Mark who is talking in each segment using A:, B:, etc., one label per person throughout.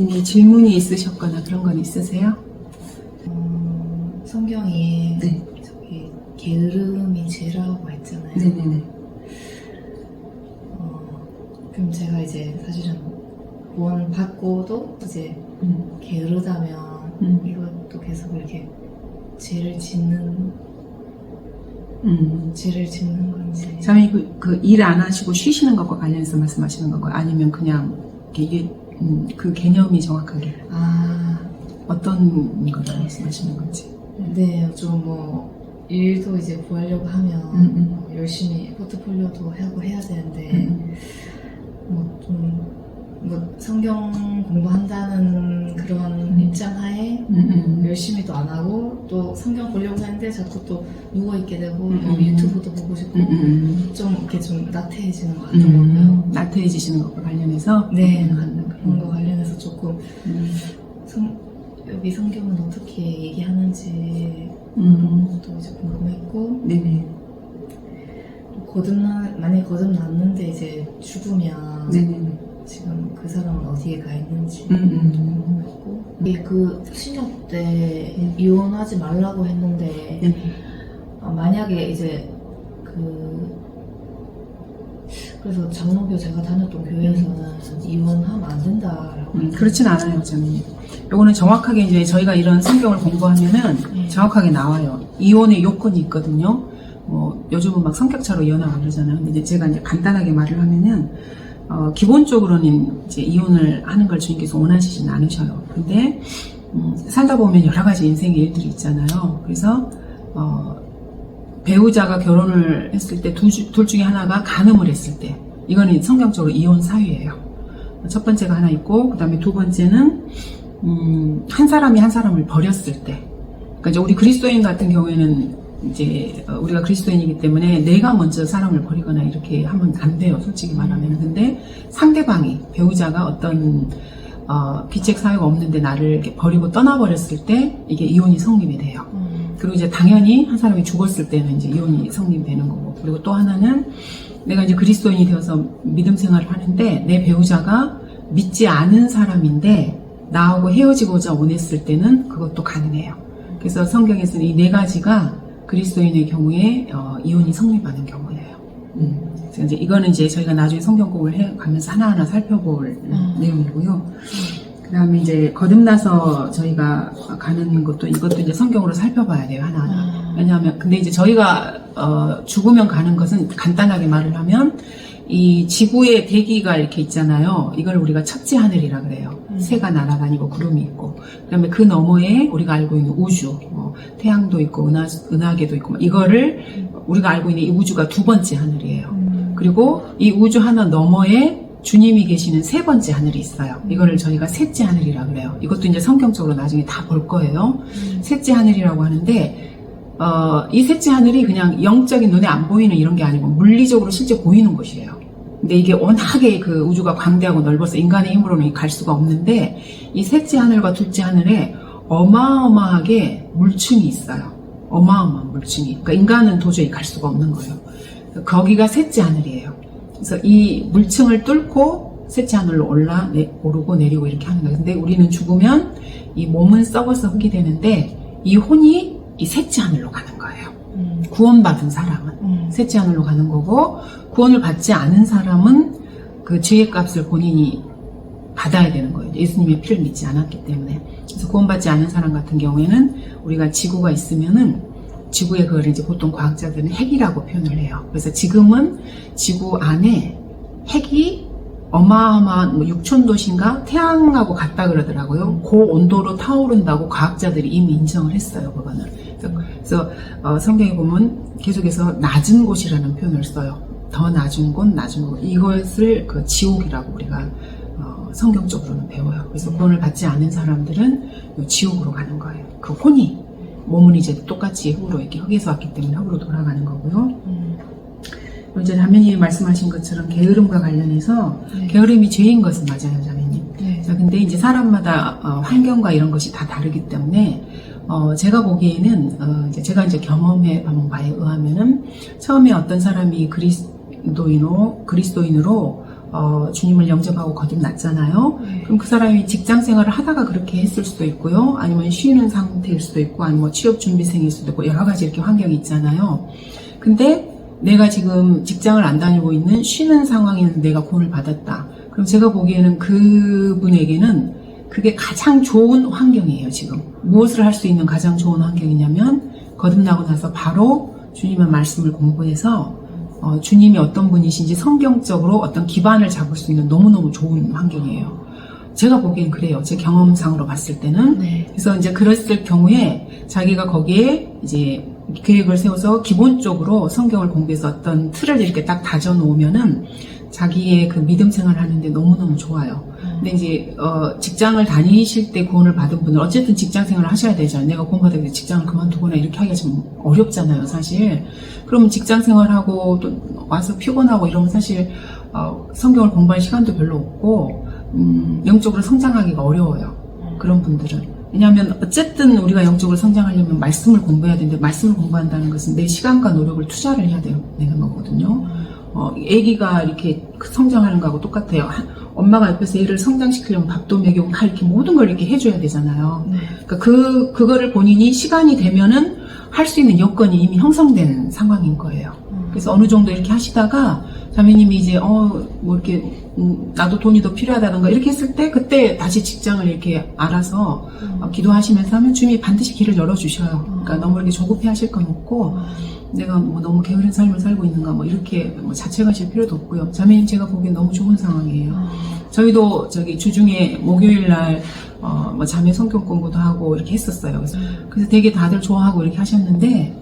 A: 자매님 질문이 있으셨거나 그런 건 있으세요?
B: 성경에
A: 네.
B: 저기 게으름이 죄라고 했잖아요.
A: 네네네.
B: 그럼 제가 이제 사실은 구원 받고도 이제 게으르다면 이것도 계속 이렇게 죄를 짓는 건지.
A: 자매님 그 일 안 하시고 쉬시는 것과 관련해서 말씀하시는 건가요? 아니면 그냥 이게 그 개념이 정확하게 어떤 것을 말씀하시는 건지?
B: 네, 좀 뭐 일도 이제 구하려고 하면 뭐 열심히 포트폴리오도 하고 해야 되는데 뭐 좀 뭐 성경 공부한다는 그런 입장하에 열심히도 안 하고 또 성경 보려고 하는데 자꾸 또 누워 있게 되고 뭐 유튜브도 보고 싶고 좀 이렇게 좀 나태해지는 것 같더라고요.
A: 나태해지시는 것과 관련해서?
B: 네, 그런 거 관련해서 조금 여기 성경은 어떻게 얘기하는지 그런 것도 이제 궁금했고.
A: 네네.
B: 만약에 거듭났는데 이제 죽으면
A: 네네.
B: 지금 그 사람은 어디에 가 있는지 궁금했고. 그 신협 때 이혼하지 말라고 했는데 만약에 이제 그래서 장로교 제가 다녔던 교회에서는 이혼하면 안 된다라고.
A: 그렇진 않아요, 저는. 요거는 정확하게 이제 저희가 이런 성경을 공부하면은 정확하게 나와요. 이혼의 요건이 있거든요. 뭐 요즘은 막 성격차로 이혼하고 그러잖아요. 근데 이제 제가 이제 간단하게 말을 하면은 기본적으로는 이제 이혼을 하는 걸 주님께서 원하시진 않으셔요. 근데 살다 보면 여러 가지 인생의 일들이 있잖아요. 그래서 배우자가 결혼을 했을 때 둘 중에 하나가 간음을 했을 때 이거는 성경적으로 이혼 사유예요. 첫 번째가 하나 있고 그 다음에 두 번째는 한 사람이 한 사람을 버렸을 때. 그러니까 이제 우리 그리스도인 같은 경우에는 이제 우리가 그리스도인이기 때문에 내가 먼저 사람을 버리거나 이렇게 하면 안 돼요, 솔직히 말하면. 근데 상대방이 배우자가 어떤 비책 사유가 없는데 나를 이렇게 버리고 떠나버렸을 때 이게 이혼이 성립이 돼요. 그리고 이제 당연히 한 사람이 죽었을 때는 이제 이혼이 성립되는 거고. 그리고 또 하나는 내가 이제 그리스도인이 되어서 믿음 생활을 하는데 내 배우자가 믿지 않은 사람인데 나하고 헤어지고자 원했을 때는 그것도 가능해요. 그래서 성경에서는 이 네 가지가 그리스도인의 경우에 이혼이 성립하는 경우예요. 그래서 이제 이거는 이제 저희가 나중에 성경 공부를 해가면서 하나하나 살펴볼 내용이고요. 그 다음에 이제 거듭나서 저희가 가는 것도 이것도 이제 성경으로 살펴봐야 돼요, 하나하나. 왜냐하면 근데 이제 저희가 죽으면 가는 것은 간단하게 말을 하면 이 지구의 대기가 이렇게 있잖아요. 이걸 우리가 첫째 하늘이라 그래요. 새가 날아다니고 구름이 있고, 그 다음에 그 너머에 우리가 알고 있는 우주, 태양도 있고 은하계도 있고, 이거를 우리가 알고 있는 이 우주가 두 번째 하늘이에요. 그리고 이 우주 하나 너머에 주님이 계시는 세 번째 하늘이 있어요. 이거를 저희가 셋째 하늘이라 그래요. 이것도 이제 성경적으로 나중에 다 볼 거예요. 셋째 하늘이라고 하는데 이 셋째 하늘이 그냥 영적인 눈에 안 보이는 이런 게 아니고 물리적으로 실제 보이는 곳이에요. 근데 이게 워낙에 그 우주가 광대하고 넓어서 인간의 힘으로는 갈 수가 없는데 이 셋째 하늘과 둘째 하늘에 어마어마하게 물층이 있어요. 어마어마한 물층이. 그러니까 인간은 도저히 갈 수가 없는 거예요. 거기가 셋째 하늘이에요. 그래서 이 물층을 뚫고 셋째 하늘로 오르고 내리고 이렇게 하는 거예요. 근데 우리는 죽으면 이 몸은 썩어서 흙이 되는데 이 혼이 이 셋째 하늘로 가는 거예요. 구원받은 사람은 셋째 하늘로 가는 거고, 구원을 받지 않은 사람은 그 죄의 값을 본인이 받아야 되는 거예요. 예수님의 피를 믿지 않았기 때문에. 그래서 구원받지 않은 사람 같은 경우에는 우리가 지구가 있으면은 지구에 그걸 이제 보통 과학자들은 핵이라고 표현을 해요. 그래서 지금은 지구 안에 핵이 어마어마한 6,000도신가 태양하고 같다 그러더라고요. 그 온도로 타오른다고 과학자들이 이미 인정을 했어요, 그거는. 그래서 성경에 보면 계속해서 낮은 곳이라는 표현을 써요. 더 낮은 곳, 낮은 곳. 이것을 그 지옥이라고 우리가 성경적으로는 배워요. 그래서 구원을 받지 않은 사람들은 지옥으로 가는 거예요. 그 혼이, 몸은 이제 똑같이 흙으로 이렇게 흙에서 왔기 때문에 흙으로 돌아가는 거고요. 이제 자매님이 말씀하신 것처럼 게으름과 관련해서 게으름이 죄인 것은 맞아요, 자매님. 자, 근데 이제 사람마다 환경과 이런 것이 다 다르기 때문에 제가 보기에는 제가 이제 경험해 본 바에 의하면은 처음에 어떤 사람이 그리스도인으로 주님을 영접하고 거듭났잖아요. 그럼 그 사람이 직장 생활을 하다가 그렇게 했을 수도 있고요. 아니면 쉬는 상태일 수도 있고, 아니면 뭐 취업 준비생일 수도 있고, 여러 가지 이렇게 환경이 있잖아요. 근데 내가 지금 직장을 안 다니고 있는 쉬는 상황에는 내가 구원을 받았다. 그럼 제가 보기에는 그분에게는 그게 가장 좋은 환경이에요, 지금. 무엇을 할 수 있는 가장 좋은 환경이냐면, 거듭나고 나서 바로 주님의 말씀을 공부해서 주님이 어떤 분이신지 성경적으로 어떤 기반을 잡을 수 있는 너무너무 좋은 환경이에요. 제가 보기엔 그래요. 제 경험상으로 봤을 때는.
B: 네.
A: 그래서 이제 그랬을 경우에 자기가 거기에 이제 계획을 세워서 기본적으로 성경을 공부해서 어떤 틀을 이렇게 딱 다져 놓으면은 자기의 그 믿음 생활을 하는데 너무너무 좋아요. 근데 이제 직장을 다니실 때 구원을 받은 분은 어쨌든 직장 생활을 하셔야 되잖아요. 내가 구원 받을 때 직장을 그만두거나 이렇게 하기가 좀 어렵잖아요, 사실. 그러면 직장 생활하고 또 와서 피곤하고 이러면 사실 성경을 공부할 시간도 별로 없고 영적으로 성장하기가 어려워요. 그런 분들은. 왜냐하면 어쨌든 우리가 영적으로 성장하려면 말씀을 공부해야 되는데 말씀을 공부한다는 것은 내 시간과 노력을 투자를 해야 되는 거거든요. 애기가 이렇게 성장하는 거하고 똑같아요. 엄마가 옆에서 애를 성장시키려면 밥도 먹이고 이렇게 모든 걸 이렇게 해줘야 되잖아요. 그러니까 그거를 본인이 시간이 되면은 할 수 있는 여건이 이미 형성된 상황인 거예요. 그래서 어느 정도 이렇게 하시다가 자매님이 이제 뭐 이렇게 나도 돈이 더 필요하다던가 이렇게 했을 때 그때 다시 직장을 이렇게 알아서 기도하시면서 하면 주님이 반드시 길을 열어주셔요. 그러니까 너무 이렇게 조급해 하실 건 없고 내가 뭐 너무 게으른 삶을 살고 있는가 뭐 이렇게 뭐 자책하실 필요도 없고요. 자매님 제가 보기엔 너무 좋은 상황이에요. 저희도 저기 주중에 목요일 날 뭐 자매 성경 공부도 하고 이렇게 했었어요. 그래서 되게 다들 좋아하고 이렇게 하셨는데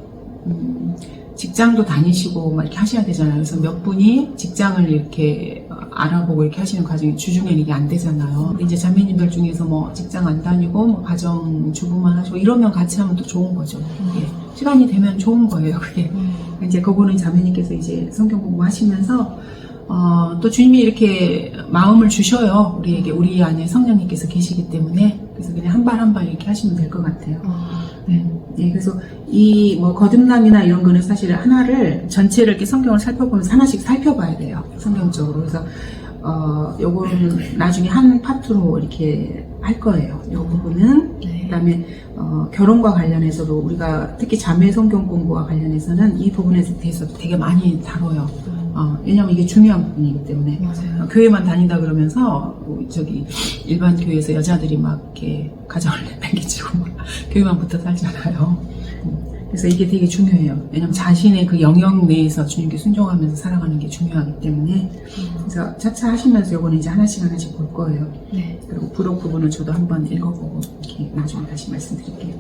A: 직장도 다니시고 막 이렇게 하셔야 되잖아요. 그래서 몇 분이 직장을 이렇게 알아보고 이렇게 하시는 과정이 주중에는 이게 안 되잖아요. 근데 이제 자매님들 중에서 뭐 직장 안 다니고 뭐 가정 주부만 하시고 이러면 같이 하면 또 좋은 거죠. 예. 시간이 되면 좋은 거예요. 그게. 이제 그거는 자매님께서 이제 성경 공부하시면서 또 주님이 이렇게 마음을 주셔요. 우리에게 우리 안에 성령님께서 계시기 때문에 그래서 그냥 한 발 한 발 이렇게 하시면 될 것 같아요. 네. 네, 그래서 이 뭐 거듭남이나 이런 거는 사실 하나를 전체를 이렇게 성경을 살펴보면서 하나씩 살펴봐야 돼요. 성경적으로. 그래서 요거는 나중에 한 파트로 이렇게 할 거예요. 요 부분은. 그다음에 결혼과 관련해서도 우리가 특히 자매 성경 공부와 관련해서는 이 부분에 대해서 되게 많이 다뤄요. 왜냐면 이게 중요한 부분이기 때문에.
B: 맞아요.
A: 교회만 다닌다 그러면서 저기 일반 교회에서 여자들이 막 이렇게 가정을 내팽개치고 교회만 붙어 살잖아요. 그래서 이게 되게 중요해요. 왜냐면 자신의 그 영역 내에서 주님께 순종하면서 살아가는 게 중요하기 때문에. 그래서 차차 하시면서 요거는 이제 하나씩 하나씩 볼 거예요.
B: 네.
A: 그리고 부록 부분은 저도 한번 읽어보고 이렇게 나중에 다시 말씀드릴게요.